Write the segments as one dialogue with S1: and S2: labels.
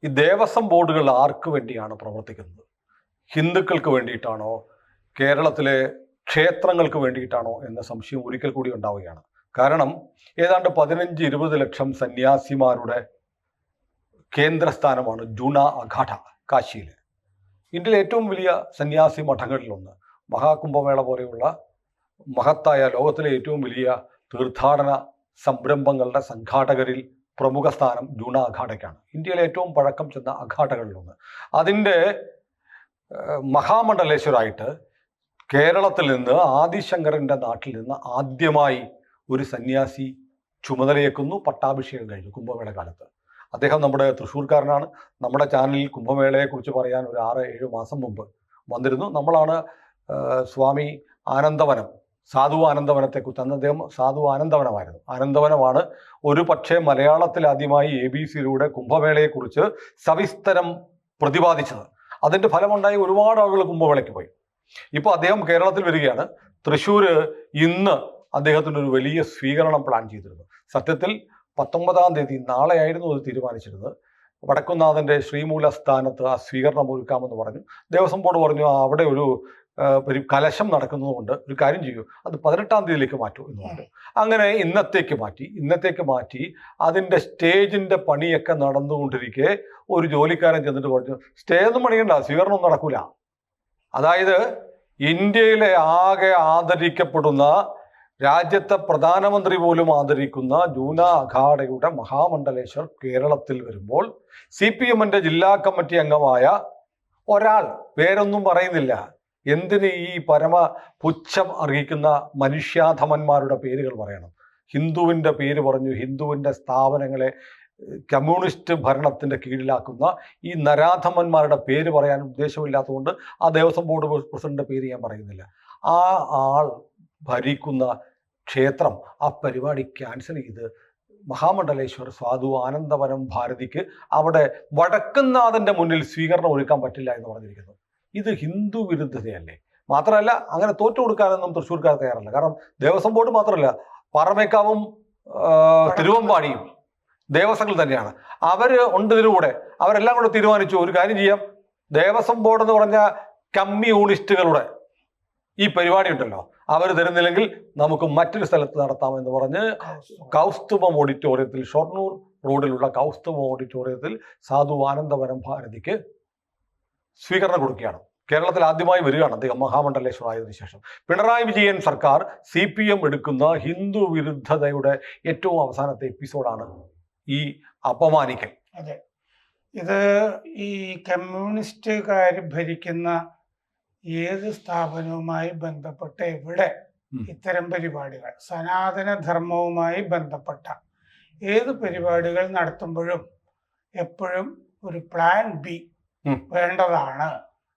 S1: ഈ ദേവസ്വം ബോർഡുകൾ ആർക്ക് വേണ്ടിയാണ് പ്രവർത്തിക്കുന്നത്? ഹിന്ദുക്കൾക്ക് വേണ്ടിയിട്ടാണോ, കേരളത്തിലെ ക്ഷേത്രങ്ങൾക്ക് വേണ്ടിയിട്ടാണോ എന്ന സംശയം ഒരിക്കൽ കൂടി ഉണ്ടാവുകയാണ്. കാരണം ഏതാണ്ട് 15-20 ലക്ഷം സന്യാസിമാരുടെ കേന്ദ്രസ്ഥാനമാണ് ജൂന അഖാഡ കാശിയിൽ. ഇന്ത്യയിലെ ഏറ്റവും വലിയ സന്യാസി മഠങ്ങളിലൊന്ന്. മഹാകുംഭമേള പോലെയുള്ള മഹത്തായ ലോകത്തിലെ ഏറ്റവും വലിയ തീർത്ഥാടന സംരംഭങ്ങളുടെ സംഘാടകരിൽ പ്രമുഖ സ്ഥാനം ജൂന അഖാഡയ്ക്കാണ്. ഇന്ത്യയിലെ ഏറ്റവും പഴക്കം ചെന്ന അഖാഡകളിലൊന്ന്. അതിൻ്റെ മഹാമണ്ഡലേശ്വരായിട്ട് കേരളത്തിൽ നിന്ന് ആദിശങ്കരൻ്റെ നാട്ടിൽ നിന്ന് ആദ്യമായി ഒരു സന്യാസി ചുമതലയേക്കുന്നു. പട്ടാഭിഷേകം കഴിഞ്ഞു കുംഭമേള കാലത്ത്. അദ്ദേഹം നമ്മുടെ തൃശ്ശൂർക്കാരനാണ്. നമ്മുടെ ചാനലിൽ കുംഭമേളയെക്കുറിച്ച് പറയാൻ ഒരു 6-7 മാസം മുമ്പ് വന്നിരുന്നു. നമ്മളാണ് സ്വാമി ആനന്ദവനം, സാധു ആനന്ദവനത്തെക്കുറിച്ച്, അന്ന് അദ്ദേഹം സാധു ആനന്ദവനമായിരുന്നു. ആനന്ദവനമാണ് ഒരു പക്ഷേ മലയാളത്തിൽ ആദ്യമായി ABC-യിലൂടെ കുംഭമേളയെക്കുറിച്ച് സവിസ്തരം പ്രതിപാദിച്ചത്. അതിൻ്റെ ഫലമുണ്ടായി ഒരുപാട് ആളുകൾ കുംഭമേളയ്ക്ക് പോയി. ഇപ്പോൾ അദ്ദേഹം കേരളത്തിൽ വരികയാണ്. തൃശ്ശൂർ ഇന്ന് അദ്ദേഹത്തിൻ്റെ ഒരു വലിയ സ്വീകരണം പ്ലാൻ ചെയ്തിരുന്നു. സത്യത്തിൽ 19-ാം തീയതി, നാളെയായിരുന്നു അത് തീരുമാനിച്ചിരുന്നത്. വടക്കുംനാഥൻ്റെ ശ്രീമൂലസ്ഥാനത്ത് ആ സ്വീകരണം ഒരുക്കാമെന്ന് പറഞ്ഞു. ദേവസ്വം ബോർഡ് പറഞ്ഞു അവിടെ ഒരു കലശം നടക്കുന്നതുകൊണ്ട് ഒരു കാര്യം ചെയ്യൂ, അത് 18-ാം തീയതിയിലേക്ക് മാറ്റൂ എന്ന് പറഞ്ഞു. അങ്ങനെ ഇന്നത്തേക്ക് മാറ്റി അതിൻ്റെ സ്റ്റേജിൻ്റെ പണിയൊക്കെ നടന്നുകൊണ്ടിരിക്കെ ഒരു ജോലിക്കാരൻ ചെന്നിട്ട് പറഞ്ഞു, സ്റ്റേ ഒന്നും പണിയണ്ട, സ്വീകരണം നടക്കൂല. അതായത് ഇന്ത്യയിലെ ആകെ ആദരിക്കപ്പെടുന്ന, രാജ്യത്തെ പ്രധാനമന്ത്രി പോലും ആദരിക്കുന്ന ജൂന അഖാഡയുടെ മഹാമണ്ഡലേശ്വർ കേരളത്തിൽ വരുമ്പോൾ CPM-ന്റെ ജില്ലാ കമ്മിറ്റി അംഗമായ ഒരാൾ, പേരൊന്നും പറയുന്നില്ല, എന്തിന് ഈ പരമ പുച്ഛം അർഹിക്കുന്ന മനുഷ്യാധമന്മാരുടെ പേരുകൾ പറയണം? ഹിന്ദുവിൻ്റെ പേര് പറഞ്ഞു, ഹിന്ദുവിൻ്റെ സ്ഥാപനങ്ങളെ കമ്മ്യൂണിസ്റ്റ് ഭരണത്തിൻ്റെ കീഴിലാക്കുന്ന ഈ നരാധമന്മാരുടെ പേര് പറയാൻ ഉദ്ദേശമില്ലാത്തതുകൊണ്ട് ആ ദേവസ്വം ബോർഡ് പ്രസിഡന്റിൻ്റെ പേര് ഞാൻ പറയുന്നില്ല. ആ ആൾ ഭരിക്കുന്ന ക്ഷേത്രം ആ പരിപാടി ക്യാൻസൽ ചെയ്ത് മഹാമണ്ഡലേശ്വർ സ്വാധു ആനന്ദവനം ഭാരതിക്ക് അവിടെ വടക്കുംനാഥൻ്റെ മുന്നിൽ സ്വീകരണം ഒരുക്കാൻ പറ്റില്ല എന്ന് പറഞ്ഞിരിക്കുന്നു. ഇത് ഹിന്ദു വിരുദ്ധതയല്ലേ? മാത്രമല്ല, അങ്ങനെ തോറ്റു കൊടുക്കാനൊന്നും തൃശ്ശൂർക്കാർ തയ്യാറല്ല. കാരണം ദേവസ്വം ബോർഡ് മാത്രമല്ല, പാറമേക്കാവും തിരുവമ്പാടിയും ദേവസ്വങ്ങൾ തന്നെയാണ്. അവർ ഉണ്ട് ഇതിലൂടെ. അവരെല്ലാം കൂടെ തീരുമാനിച്ചു, ഒരു കാര്യം ചെയ്യാം, ദേവസ്വം ബോർഡ് എന്ന് പറഞ്ഞ കമ്മ്യൂണിസ്റ്റുകളുടെ ഈ പരിപാടി ഉണ്ടല്ലോ, അവർ തരുന്നില്ലെങ്കിൽ നമുക്ക് മറ്റൊരു സ്ഥലത്ത് നടത്താമെന്ന് പറഞ്ഞ് കൗസ്തുഭം ഓഡിറ്റോറിയത്തിൽ, ഷൊർണൂർ റോഡിലുള്ള കൗസ്തുഭം ഓഡിറ്റോറിയത്തിൽ സാധു ആനന്ദവനം ഭാരതിക്ക് സ്വീകരണം കൊടുക്കുകയാണ്. കേരളത്തിൽ ആദ്യമായി വരികയാണ് അദ്ദേഹം മഹാമണ്ഡലേശ്വർ ആയതിനു ശേഷം. പിണറായി വിജയൻ സർക്കാർ CPM എടുക്കുന്ന ഹിന്ദു വിരുദ്ധതയുടെ ഏറ്റവും അവസാനത്തെ എപ്പിസോഡാണ് ഈ അപമാനിക്കൽ.
S2: അതെ, ഇത് ഈ കമ്മ്യൂണിസ്റ്റുകാർ ഭരിക്കുന്ന ഏത് സ്ഥാപനവുമായി ബന്ധപ്പെട്ട് എവിടെ ഇത്തരം പരിപാടികൾ, സനാതന ധർമ്മവുമായി ബന്ധപ്പെട്ട ഏത് പരിപാടികൾ നടത്തുമ്പോഴും എപ്പോഴും ഒരു പ്ലാൻ B വേണ്ടതാണ്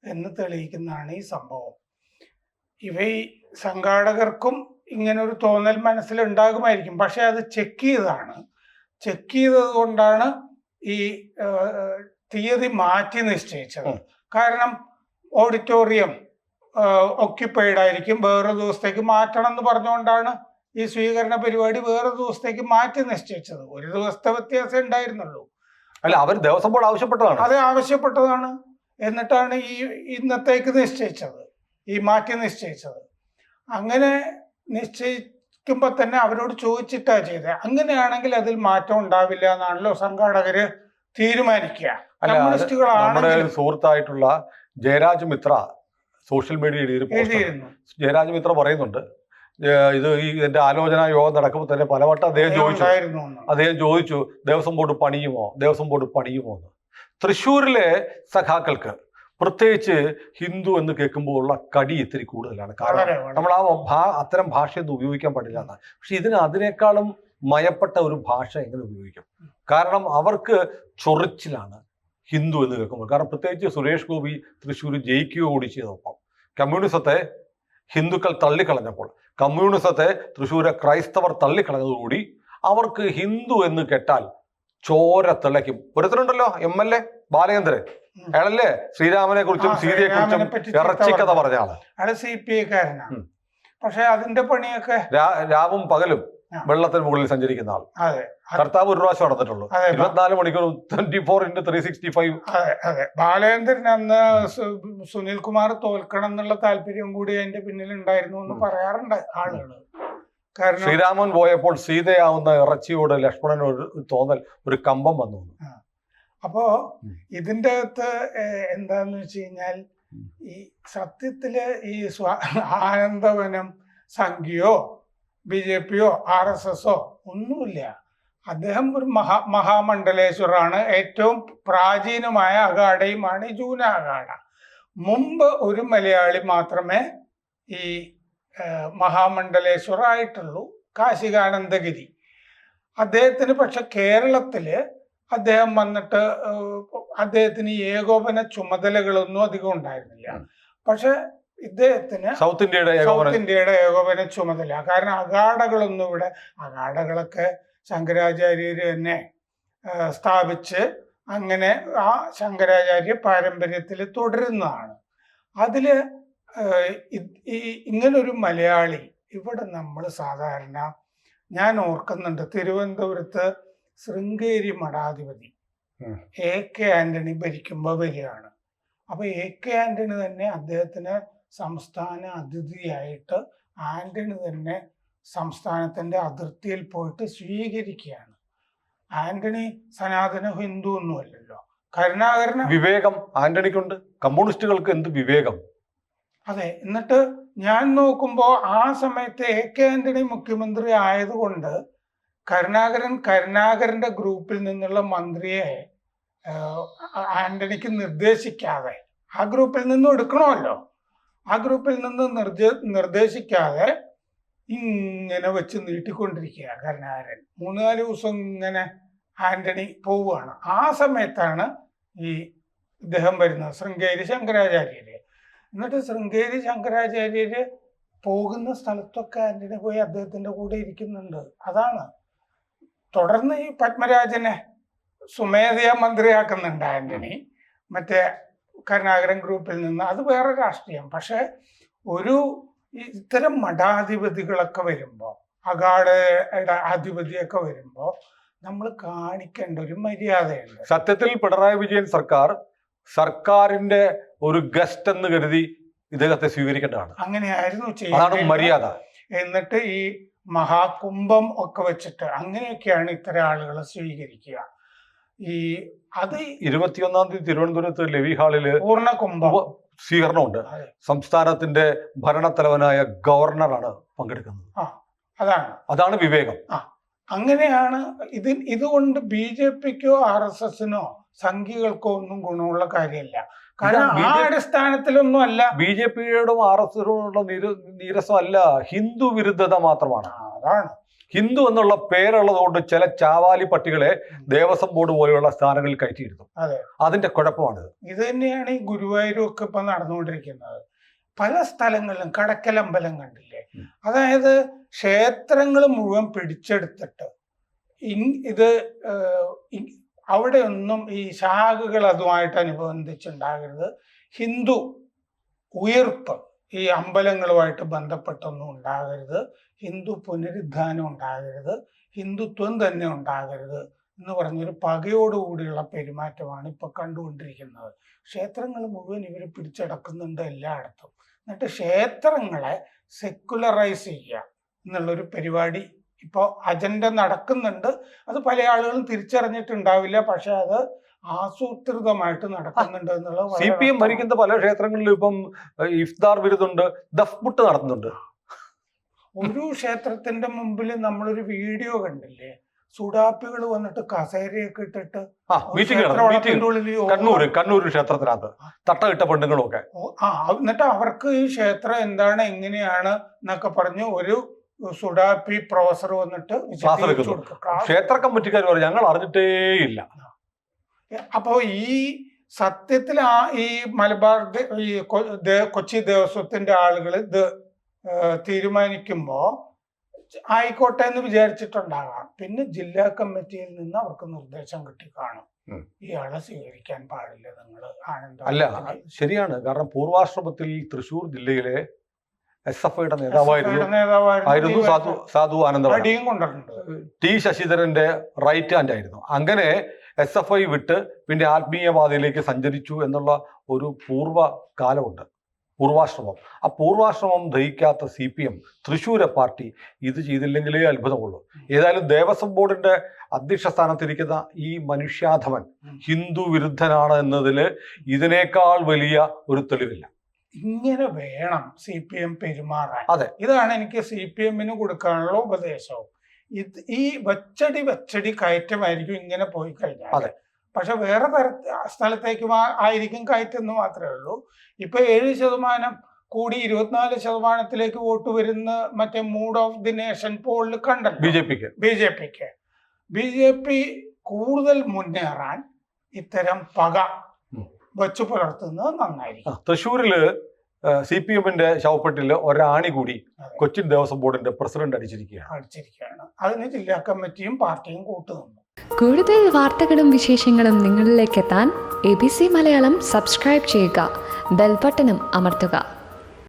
S2: എന്ന് തെളിയിക്കുന്നതാണ് ഈ സംഭവം. ഈ സംഘാടകർക്കും ഇങ്ങനൊരു തോന്നൽ മനസ്സിലുണ്ടാകുമായിരിക്കും. പക്ഷെ അത് ചെക്ക് ചെയ്തത് കൊണ്ടാണ് ഈ തീയതി മാറ്റി നിശ്ചയിച്ചത്. കാരണം ഓഡിറ്റോറിയം ഒക്യുപ്പൈഡ് ആയിരിക്കും, വേറെ ദിവസത്തേക്ക് മാറ്റണം എന്ന് പറഞ്ഞുകൊണ്ടാണ് ഈ സ്വീകരണ പരിപാടി വേറെ ദിവസത്തേക്ക് മാറ്റി നിശ്ചയിച്ചത്. ഒരു ദിവസത്തെ വ്യത്യാസം ഉണ്ടായിരുന്നുള്ളൂ.
S1: അല്ല, അവർ ദേവസ്വം ബോർഡ് ആവശ്യപ്പെട്ടതാണ്.
S2: അത് ആവശ്യപ്പെട്ടതാണ്. എന്നിട്ടാണ് ഈ ഇന്നത്തേക്ക് നിശ്ചയിച്ചത്, ഈ മാറ്റി നിശ്ചയിച്ചത്. അങ്ങനെ നിശ്ചയിക്കുമ്പോൾ തന്നെ അവരോട് ചോദിച്ചിട്ടാ ചെയ്തത്. അങ്ങനെയാണെങ്കിൽ അതിൽ മാറ്റം ഉണ്ടാവില്ല എന്നാണല്ലോ സംഘാടകര് തീരുമാനിക്കുക.
S1: നമ്മുടെ സുഹൃത്തായിട്ടുള്ള ജയരാജ് മിത്ര സോഷ്യൽ മീഡിയയിൽ എഴുതിയിരുന്നു. ജയരാജ് മിത്ര പറയുന്നുണ്ട്, ഇതിന്റെ ആലോചനാ യോഗം നടക്കുമ്പോൾ തന്നെ പലവട്ടം അദ്ദേഹം ചോദിച്ചു ദേവസ്വം ബോർഡ് പണിയുമോ എന്ന്. തൃശ്ശൂരിലെ സഖാക്കൾക്ക് പ്രത്യേകിച്ച് ഹിന്ദു എന്ന് കേൾക്കുമ്പോൾ ഉള്ള കടി ഇത്തിരി കൂടുതലാണ്. കാരണം നമ്മൾ അത്തരം ഭാഷയൊന്നും ഉപയോഗിക്കാൻ പാടില്ല എന്നാണ്. പക്ഷെ അതിനേക്കാളും മയപ്പെട്ട ഒരു ഭാഷ എങ്ങനെ ഉപയോഗിക്കും? കാരണം അവർക്ക് ചൊറിച്ചിലാണ് ഹിന്ദു എന്ന് കേൾക്കുമ്പോൾ. കാരണം പ്രത്യേകിച്ച് സുരേഷ് ഗോപി തൃശ്ശൂർ ജയിക്കുകയോ കൂടി ചെയ്തപ്പം കമ്മ്യൂണിസത്തെ ഹിന്ദുക്കൾ തള്ളിക്കളഞ്ഞപ്പോൾ, കമ്മ്യൂണിസത്തെ തൃശ്ശൂരെ ക്രൈസ്തവർ തള്ളിക്കളഞ്ഞതോടുകൂടി അവർക്ക് ഹിന്ദു എന്ന് കേട്ടാൽ ചോര തിളയ്ക്കും. ഒരുത്തരുണ്ടല്ലോ MLA ബാലചന്ദ്രൻ, അയാളല്ലേ ശ്രീരാമനെ കുറിച്ചും സീതയെ കുറിച്ചും ഇറച്ചിക്കഥ പറഞ്ഞ ആള്.
S2: CPI-കാരനാണ്. പക്ഷെ അതിന്റെ പണിയൊക്കെ
S1: രാവും പകലും വെള്ളത്തിന് മുകളിൽ സഞ്ചരിക്കുന്ന ആൾ.
S2: അതെ,
S1: കർത്താവ് ഒരു പ്രാവശ്യം നടന്നിട്ടുള്ളൂ. 24 മണിക്കൂർ 24x365.
S2: അതെ അതെ. ബാലേന്ദ്രൻ അന്ന് സുനിൽകുമാർ തോൽക്കണം എന്നുള്ള താല്പര്യം കൂടി അതിന്റെ പിന്നിൽ ഉണ്ടായിരുന്നു എന്ന് പറയാറുണ്ട് ആളുകൾ. കാരണം
S1: ശ്രീരാമൻ പോയപ്പോൾ സീതയാവുന്ന ഇറച്ചിയോട് ലക്ഷ്മണൻ ഒരു തോന്നൽ, ഒരു കമ്പം വന്നു.
S2: അപ്പോ ഇതിന്റെ അകത്ത് എന്താന്ന് വെച്ച് കഴിഞ്ഞാൽ ഈ സത്യത്തില് ഈ ആനന്ദവനം സംഘിയോ BJP-യോ RSS-ഓ ഒന്നുമില്ല. അദ്ദേഹം ഒരു മഹാമണ്ഡലേശ്വറാണ്. ഏറ്റവും പ്രാചീനമായ അഖാഡയുമാണ് ഈ ജൂന അഖാഡ. മുമ്പ് ഒരു മലയാളി മാത്രമേ ഈ മഹാമണ്ഡലേശ്വർ ആയിട്ടുള്ളൂ, കാശികാനന്ദഗിരി. അദ്ദേഹത്തിന് പക്ഷെ കേരളത്തില് അദ്ദേഹം വന്നിട്ട് അദ്ദേഹത്തിന് ഏകോപന ചുമതലകളൊന്നും അധികം ഉണ്ടായിരുന്നില്ല. പക്ഷെ ഇദ്ദേഹത്തിന് സൗത്ത് ഇന്ത്യയുടെ ഏകോപന ചുമതല. കാരണം അഖാഡകളൊന്നും ഇവിടെ, അഖാഡകളൊക്കെ ശങ്കരാചാര്യര് തന്നെ സ്ഥാപിച്ച് അങ്ങനെ ആ ശങ്കരാചാര്യ പാരമ്പര്യത്തിൽ തുടരുന്നതാണ്. അതില് ഇങ്ങനൊരു മലയാളി ഇവിടെ നമ്മൾ സാധാരണ, ഞാൻ ഓർക്കുന്നുണ്ട് തിരുവനന്തപുരത്ത് ശൃംഗേരി മഠാധിപതി AK ആന്റണി ഭരിക്കുമ്പോൾ വരികയാണ്. അപ്പൊ AK ആന്റണി തന്നെ അദ്ദേഹത്തിന് സംസ്ഥാന അതിഥിയായിട്ട് ആന്റണി തന്നെ സംസ്ഥാനത്തിന്റെ അതിർത്തിയിൽ പോയിട്ട് സ്വീകരിക്കുകയാണ്. ആന്റണി സനാതന ഹിന്ദു ഒന്നുമല്ലല്ലോ. കരുണാകരന്
S1: വിവേകം ആന്റണിക്കുണ്ട്, കമ്മ്യൂണിസ്റ്റുകൾക്ക് എന്ത് വിവേകം.
S2: അതെ. എന്നിട്ട് ഞാൻ നോക്കുമ്പോ ആ സമയത്ത് AK ആന്റണി മുഖ്യമന്ത്രി ആയതുകൊണ്ട് കരുണാകരന്റെ ഗ്രൂപ്പിൽ നിന്നുള്ള മന്ത്രിയെ ആന്റണിക്ക് നിർദ്ദേശിക്കാതെ, ആ ഗ്രൂപ്പിൽ നിന്നും എടുക്കണമല്ലോ, ആ ഗ്രൂപ്പിൽ നിന്ന് നിർദ്ദേശിക്കാതെ ഇങ്ങനെ വെച്ച് നീട്ടിക്കൊണ്ടിരിക്കുക കരുണാകരൻ. 3-4 ദിവസം ഇങ്ങനെ ആന്റണി പോവുകയാണ്. ആ സമയത്താണ് ഈ ഇദ്ദേഹം വരുന്നത്, ശൃംഗേരി ശങ്കരാചാര്യര്. എന്നിട്ട് ശൃംഗേരി ശങ്കരാചാര്യര് പോകുന്ന സ്ഥലത്തൊക്കെ ആന്റണി പോയി അദ്ദേഹത്തിന്റെ കൂടെ ഇരിക്കുന്നുണ്ട്. അതാണ്. തുടർന്ന് ഈ പത്മരാജനെ സ്വമേധയാ മന്ത്രിയാക്കുന്നുണ്ട് ആന്റണി, മറ്റേ കരുണാകരൻ ഗ്രൂപ്പിൽ നിന്ന്. അത് വേറെ രാഷ്ട്രീയം. പക്ഷെ ഒരു ഇത്തരം മഠാധിപതികളൊക്കെ വരുമ്പോൾ, അഖാഡയുടെ അധിപതിയൊക്കെ വരുമ്പോൾ നമ്മൾ കാണിക്കേണ്ട ഒരു മര്യാദയുണ്ട്.
S1: സത്യത്തിൽ പിണറായി വിജയൻ സർക്കാരിന്റെ ഒരു ഗസ്റ്റ് എന്ന് കരുതി ഇദ്ദേഹത്തെ സ്വീകരിക്കേണ്ടതാണ്.
S2: അങ്ങനെയായിരുന്നു
S1: അതാണ് മര്യാദ.
S2: എന്നിട്ട് ഈ മഹാകുംഭം ഒക്കെ വെച്ചിട്ട് അങ്ങനെയൊക്കെയാണ് ഇത്തരം ആളുകളെ സ്വീകരിക്കുക. ഈ അത്
S1: 21-ാം തീയതി തിരുവനന്തപുരത്ത് ലെവി ഹാളില്
S2: പൂർണ്ണകുംഭം
S1: സ്വീകരണമുണ്ട്. സംസ്ഥാനത്തിന്റെ ഭരണത്തലവനായ ഗവർണറാണ് പങ്കെടുക്കുന്നത്. അതാണ് വിവേകം.
S2: അങ്ങനെയാണ്. ഇതുകൊണ്ട് BJP-ക്കോ RSS-നോ സംഘികൾക്കോ ഒന്നും ഗുണമുള്ള കാര്യമല്ല. കാരണം ആ അടിസ്ഥാനത്തിലൊന്നും അല്ല.
S1: BJP-യോടും RSS-നോടുള്ള നീരസമല്ല, ഹിന്ദു വിരുദ്ധത മാത്രമാണ്.
S2: അതാണ്.
S1: ഹിന്ദു എന്നുള്ള പേരുള്ളത് കൊണ്ട് ചില ചാവാലി പട്ടികളെ ദേവസ്വം ബോർഡ് പോലെയുള്ള സ്ഥാനങ്ങളിൽ കയറ്റിയിരുന്നു. അതിന്റെ കുഴപ്പമാണിത്.
S2: ഇത് തന്നെയാണ് ഈ ഗുരുവായൂരും ഒക്കെ ഇപ്പൊ നടന്നുകൊണ്ടിരിക്കുന്നത്. പല സ്ഥലങ്ങളിലും കടക്കലമ്പലം കണ്ടില്ലേ, അതായത് ക്ഷേത്രങ്ങൾ മുഴുവൻ പിടിച്ചെടുത്തിട്ട് ഇത് അവിടെ ഒന്നും ഈ ശാഖകൾ അതുമായിട്ട് അനുബന്ധിച്ചുണ്ടാകരുത്, ഹിന്ദു ഉയർപ്പ് ഈ അമ്പലങ്ങളുമായിട്ട് ബന്ധപ്പെട്ടൊന്നും ഉണ്ടാകരുത്, ഹിന്ദു പുനരുദ്ധാനം ഉണ്ടാകരുത്, ഹിന്ദുത്വം തന്നെ ഉണ്ടാകരുത് എന്ന് പറഞ്ഞൊരു പകയോടുകൂടിയുള്ള പെരുമാറ്റമാണ് ഇപ്പൊ കണ്ടുകൊണ്ടിരിക്കുന്നത്. ക്ഷേത്രങ്ങൾ മുഴുവൻ ഇവർ പിടിച്ചടക്കുന്നുണ്ട് എല്ലായിടത്തും. എന്നിട്ട് ക്ഷേത്രങ്ങളെ സെക്കുലറൈസ് ചെയ്യുക എന്നുള്ളൊരു പരിപാടി ഇപ്പോൾ അജണ്ട നടക്കുന്നുണ്ട്. അത് പല ആളുകളും തിരിച്ചറിഞ്ഞിട്ടുണ്ടാവില്ല, പക്ഷെ അത് ആസൂത്രിതമായിട്ട് നടക്കുന്നുണ്ട് എന്നുള്ളത്.
S1: CPM ഭരിക്കുന്ന പല ക്ഷേത്രങ്ങളിലും ഇപ്പം ഇഫ്താർ വിരുദ്ധുണ്ട്, ദഫ്മുട്ട് നടത്തുന്നുണ്ട്.
S2: ഒരു ക്ഷേത്രത്തിന്റെ മുമ്പിൽ നമ്മളൊരു വീഡിയോ കണ്ടില്ലേ, സുഡാപ്പികൾ വന്നിട്ട് കസേരയൊക്കെ ഇട്ടിട്ട്
S1: കണ്ണൂർ ക്ഷേത്രത്തിനകത്ത് തട്ടയിട്ട പെണ്ണുങ്ങളൊക്കെ.
S2: എന്നിട്ട് അവർക്ക് ഈ ക്ഷേത്രം എന്താണ് എങ്ങനെയാണ് എന്നൊക്കെ പറഞ്ഞ് ഒരു സുഡാപ്പി പ്രൊഫസർ വന്നിട്ട്
S1: ക്ഷേത്ര കമ്മിറ്റിക്കാർ പറഞ്ഞു ഞങ്ങൾ അറിഞ്ഞിട്ടേ ഇല്ല.
S2: അപ്പോ ഈ സത്യത്തിൽ ഈ മലബാർ ഈ കൊച്ചി ദേവസ്വത്തിന്റെ ആളുകൾ ഇത് തീരുമാനിക്കുമ്പോ ആയിക്കോട്ടെ എന്ന് വിചാരിച്ചിട്ടുണ്ടാകാം. പിന്നെ ജില്ലാ കമ്മിറ്റിയിൽ നിന്ന് അവർക്ക് നിർദ്ദേശം കിട്ടി കാണും, ഇയാളെ സ്വീകരിക്കാൻ പാടില്ല നിങ്ങൾ ആനന്ദ.
S1: അല്ല, ശരിയാണ്. കാരണം പൂർവാശ്രമത്തിൽ തൃശ്ശൂർ ജില്ലയിലെ SFIയുടെ നേതാവായിരുന്നു സാധു ആനന്ദവൻ.
S2: അടിയും കൊണ്ടിട്ടുണ്ട്.
S1: T ശശിധരന്റെ റൈറ്റ് ഹാൻഡ് ആയിരുന്നു. അങ്ങനെ SFI വിട്ട് പിന്നെ ആത്മീയവാദിയിലേക്ക് സഞ്ചരിച്ചു എന്നുള്ള ഒരു പൂർവ്വകാലമുണ്ട്, പൂർവാശ്രമം. ആ പൂർവാശ്രമം ദഹിക്കാത്ത CPM തൃശ്ശൂരെ പാർട്ടി ഇത് ചെയ്തില്ലെങ്കിലേ അത്ഭുതമുള്ളൂ. ഏതായാലും ദേവസ്വം ബോർഡിന്റെ അധ്യക്ഷ സ്ഥാനത്തിരിക്കുന്ന ഈ മനുഷ്യാധമൻ ഹിന്ദു വിരുദ്ധനാണ് എന്നതിൽ ഇതിനേക്കാൾ വലിയ ഒരു തെളിവില്ല.
S2: ഇങ്ങനെ വേണം CPM പെരുമാറാൻ.
S1: അതെ,
S2: ഇതാണ് എനിക്ക് CPM-ന് കൊടുക്കാനുള്ള ഉപദേശവും. ഈ വച്ചടി കയറ്റമായിരിക്കും ഇങ്ങനെ പോയി കഴിഞ്ഞാൽ.
S1: അതെ,
S2: പക്ഷെ വേറെ സ്ഥലത്തേക്ക് ആയിരിക്കും കയറ്റം എന്ന് മാത്രമേ ഉള്ളൂ. ഇപ്പൊ 7% കൂടി 24% വോട്ട് വരുന്ന മറ്റേ മൂഡ് ഓഫ് ദി നേഷൻ പോളിൽ കണ്ടല്ലോ. BJP കൂടുതൽ മുന്നേറാൻ ഇത്തരം പക വച്ചു പുലർത്തുന്നത് നന്നായിരിക്കും.
S1: തൃശ്ശൂരില് CPM-ന്റെ ശവപ്പെട്ടില് ഒരാണി കൂടി കൊച്ചിൻ ദേവസ്വം ബോർഡിന്റെ പ്രസിഡന്റ് അടിച്ചിരിക്കുകയാണ്.
S2: അതിന് ജില്ലാ കമ്മിറ്റിയും പാർട്ടിയും കൂട്ടുനിന്നു.
S3: കൂടുതൽ വാർത്തകളും വിശേഷങ്ങളും നിങ്ങളിലേക്ക് എത്താൻ ABC മലയാളം സബ്സ്ക്രൈബ് ചെയ്യുക, ബെൽബട്ടനും അമർത്തുക.